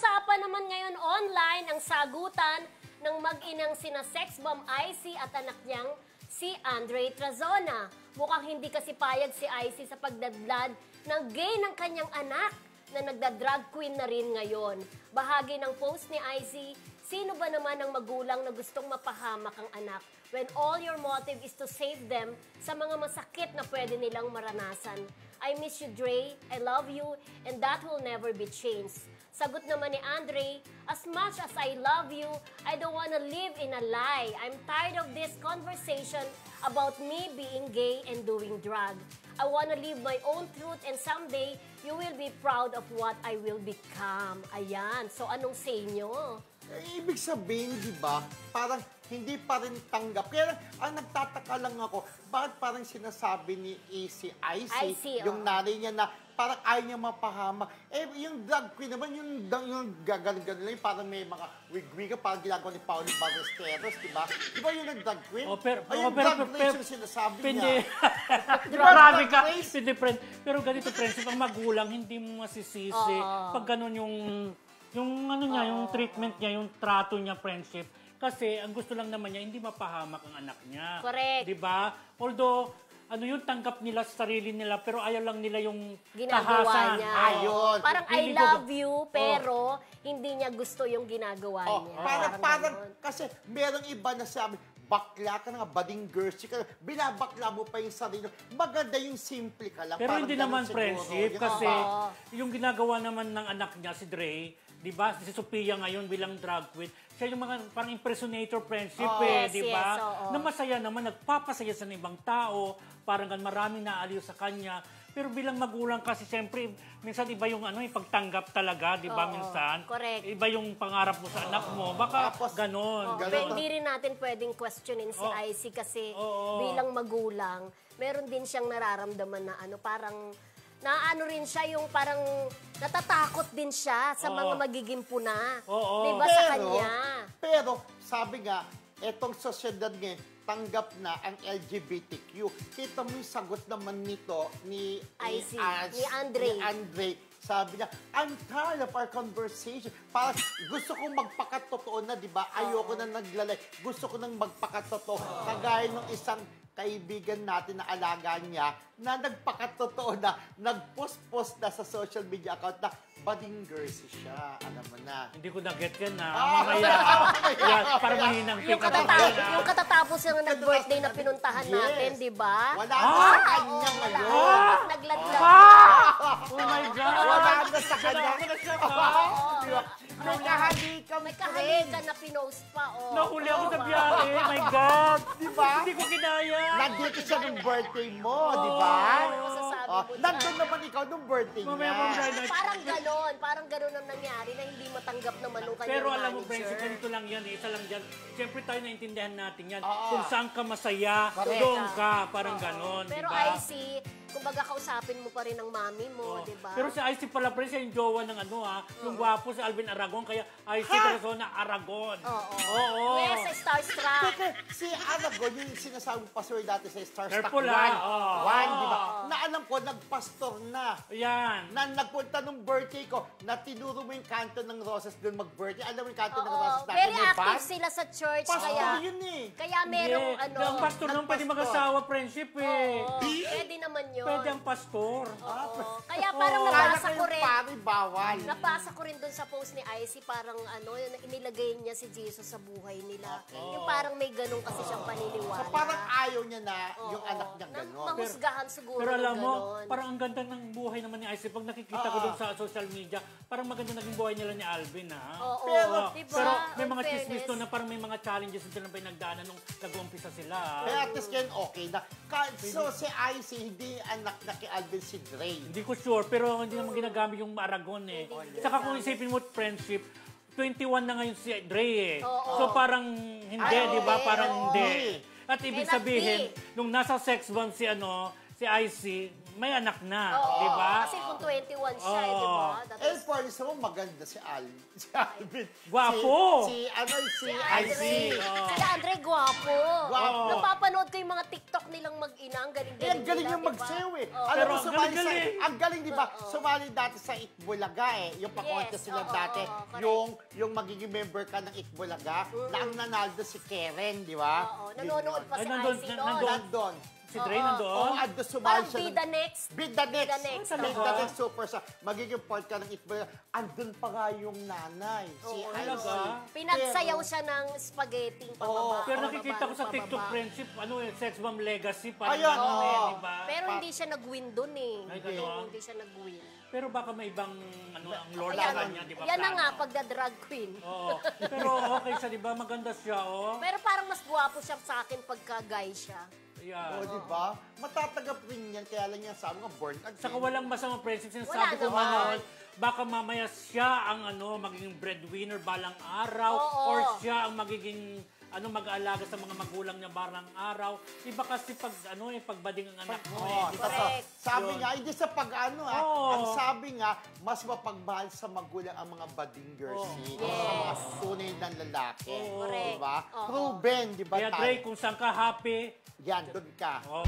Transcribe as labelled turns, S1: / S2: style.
S1: Pinag-uusapan naman ngayon online ang sagutan ng mag-inang sina sex bomb Icy at anak niyang si Andre Trazona. Mukhang hindi kasi payag si Icy sa pagdadlad ng gay ng kanyang anak na nagda-drag queen na rin ngayon. Bahagi ng post ni Icy, sino ba naman ang magulang na gustong mapahamak ang anak when all your motive is to save them sa mga masakit na pwede nilang maranasan? I miss you, Dre. I love you, and that will never be changed. Sagot naman ni Andre, as much as I love you, I don't wanna live in a lie. I'm tired of this conversation about me being gay and doing drag. I wanna live my own truth, and someday, you will be proud of what I will become. Ayan. So, anong say nyo?
S2: Ibig sabihin, di ba, parang hindi pa rin tanggap. Kaya ang nagtataka lang ako, bakit parang sinasabi ni Icy, yung nanay niya na parang ayaw niya mapahamak. Eh, yung drag queen naman, yung gagaling-galing lang, parang may mga wig-wig, parang ginagawa ni Paolo Ballesteros, di ba? Di ba yung drag queen? Yung drag race yung sinasabi niya.
S3: Grabe ka, friend. Pero ganito, friendship, ang magulang, hindi mo masisisi. Pag ganun yung ano niya, yung treatment niya, yung trato niya, friendship. Kasi ang gusto lang naman niya, hindi mapahamak ang anak niya.
S1: Correct.
S3: Diba? Although, ano yung tanggap nila sa sarili nila, pero ayaw lang nila yung
S1: ginagawa
S3: tahasan.
S1: niya.
S2: Ayun.
S1: Parang I love you, pero hindi niya gusto yung ginagawa niya.
S2: Parang kasi merong iba na sabi, bakla ka na, bading girls ka na, binabakla mo pa yung sarili. Maganda yung simple ka lang.
S3: Pero hindi naman friendship, kasi yung ginagawa naman ng anak niya, si Dre, di ba? Si Sophia ngayon bilang drag queen, siya yung mga parang impersonator friendship di ba? Na masaya naman, nagpapasaya sa ibang tao, parang maraming naaliw sa kanya. Pero bilang magulang kasi, siyempre, minsan iba yung pagtanggap talaga, di ba, minsan?
S1: Correct.
S3: Iba yung pangarap mo sa anak mo. Baka ganon.
S1: Hindi rin natin pwedeng questionin si Icy kasi bilang magulang, meron din siyang nararamdaman na parang naano rin siya yung parang natatakot din siya sa mga magiging puna. Diba sa kanya?
S2: Pero sabi nga, etong sosyedad ngayon, tanggap na ang LGBTQ. Kita mo yung sagot naman nito ni Andre. Sabi niya, I'm tired of our conversation. Parang gusto kong magpakatotoo na, di ba? Ayoko na naglalay. Gusto ko nang magpakatotoo. Kagaya ng isang kaibigan natin na alaga niya na nagpakatotoo na, nag-post-post na sa social media account na bading girls siya. Alam mo na.
S3: Hindi ko na-get yan mamaya. Para mahinang
S1: yung katatapos yung nag-birthday na pinuntahan natin, di ba?
S2: Wala na sa kanya ngayon.
S1: Nagladlad.
S3: Oh my God!
S2: Wala na sa kanya.
S1: May kahalikan na pinost pa.
S3: Nahuli ako sa biyahe. My God!
S2: Di ba?
S3: Hindi ko kinaya.
S2: Nandito siya ng birthday mo, di ba? Nandun naman ikaw nung birthday niya.
S1: Parang ganon ang nangyari na hindi matanggap naman nung kanyang
S3: pero alam mo,
S1: manager.
S3: friendship, ganito lang yan. Isa lang dyan. Siyempre tayo naintindihan natin yan. Kung saan ka masaya, doon ka. Parang ganon.
S1: Pero
S3: diba?
S1: Icy, kumbaga kausapin mo pa rin ang mami mo, di ba?
S3: Pero si Icy pala, siya yung jowa ng yung gwapo si Alvin Aragon, kaya Icy Trazona Aragon. Oo.
S1: Yes, starstruck.
S2: Si Aragon, yung sinasabi password dati sa Starstruck 1.
S3: Careful,
S2: Di ba? Na alam ko, nagpastor na.
S3: Yan.
S2: Na nagpunta nung birthday ko, na tinuro mo yung kanto ng Roses doon mag-birthday. Alam mo yung kanto ng Roses natin.
S1: Very active sila sa church.
S2: Pastor yun
S1: Kaya merong
S3: Ang pastor naman pwede mag-asawa, friendship
S1: Pwede naman yun.
S3: Pwede ang pastor.
S1: Kaya parang nabasa ko rin.
S2: Bawal.
S1: Nabasa ko rin doon sa post ni Icy, parang inilagay niya si Jesus sa buhay nila. Yung parang may ganun kasi siyang paniniwala.
S2: So parang ayaw niya na yung anak niya ganun.
S1: Mahusgahan siguro.
S3: Pero alam mo, parang ang ganda ng buhay naman ni Icy. Pag nakikita ko doon sa social media, parang maganda naging buhay nila ni Alvin,
S1: Pero
S3: may mga chismis doon na parang may mga challenges na pinagdaanan nung nag-uumpisa sila.
S2: Kaya at least yan okay na. So si Icy, hindi anak na kay Alvin si Dre.
S3: Hindi ko sure, pero hindi naman ginagamit yung Aragon Saka kung isipin mo friendship, 21 na ngayon si Dre So parang hindi, di ba? Parang hindi. At ibig sabihin, nung nasa sex bomb si Icy, may anak na,
S1: Oo,
S3: di ba?
S1: Kasi kung 21 siya,
S3: Oo.
S1: di ba?
S2: Eh, for example, maganda si Alvin.
S3: Gwapo.
S2: Si
S1: Andre.
S2: IC.
S1: Si Andre, gwapo.
S2: Gwapo.
S1: Napapanood ko yung mga TikTok nilang mag-ina. Ang
S2: Eh,
S1: galing-galing
S2: ang galing
S1: nila,
S2: yung
S1: di ba?
S2: magsayaw eh.
S1: Oo.
S2: Alam
S3: Pero
S2: mo,
S3: ang
S2: sumali sa...
S3: galing-galing.
S2: Ang galing, di ba? Sumali dati sa Itbulaga eh. Yung pakontes
S1: Yes,
S2: sila
S1: oo,
S2: dati.
S1: correct.
S2: Yung magiging member ka ng Itbulaga, na ang nanalo si Karen, di ba?
S1: Oo, nanonood pa
S3: Ay,
S1: si
S3: nandun-
S1: IC
S3: nandun-
S1: noon.
S2: Nandun.
S3: Si Dre
S2: Oo,
S3: nandoon?
S2: ando sumali
S1: Parang
S2: siya.
S1: Be the Next.
S2: Beat the next.
S1: Be the next,
S2: Beat
S3: oo.
S2: the next superstar. Magiging part ka ng Itbulaga. Andun pa nga yung nanay. Si
S1: Oo,
S2: IC.
S3: talaga?
S1: Pinagsayaw siya ng spaghetti pababa.
S3: Pero
S1: pababa,
S3: nakikita ko sa TikTok
S1: pababa.
S3: friendship, Sex Bomb Legacy, parang
S2: Ayun,
S3: ano
S2: oo.
S3: eh, di ba?
S1: Pero hindi siya nag-win dun eh.
S3: Ay, ganon?
S1: Hindi siya nag-win.
S3: Pero baka may ibang, ang Lord
S1: Ayan,
S3: naman niya, di ba?
S1: yan na
S3: plano?
S1: nga, pagda-drag queen.
S3: Oo. Pero okay siya, di ba? Maganda siya, oh.
S1: Pero parang mas gwapo siya sa akin pagka-guy siya.
S3: Yeah.
S2: O, di ba? Matatagap rin yan. Kaya lang yan sabi ko, born again.
S3: Saka walang masamang friendship.
S1: Wala
S3: Sinasabi ko
S1: naman.
S3: noon, baka mamaya siya ang magiging breadwinner balang araw
S1: Oo.
S3: or siya ang magiging mag-aalaga sa mga magulang niya balang araw. Iba kasi pagbading ang anak mo.
S2: Oh,
S3: Di ba?
S1: Correct.
S2: sabi
S3: Yun.
S2: nga, hindi sa pag-ano
S3: Oo.
S2: ang sabi nga, mas mapagmahal sa magulang ang mga budding girls
S3: Oo.
S2: sa mga tunay ng lalaki.
S3: Oo.
S2: Di ba?
S1: Oo.
S2: Proven, di ba?
S3: Kaya Dre, kung saan ka happy,
S2: Yan, doon ka.
S3: oh,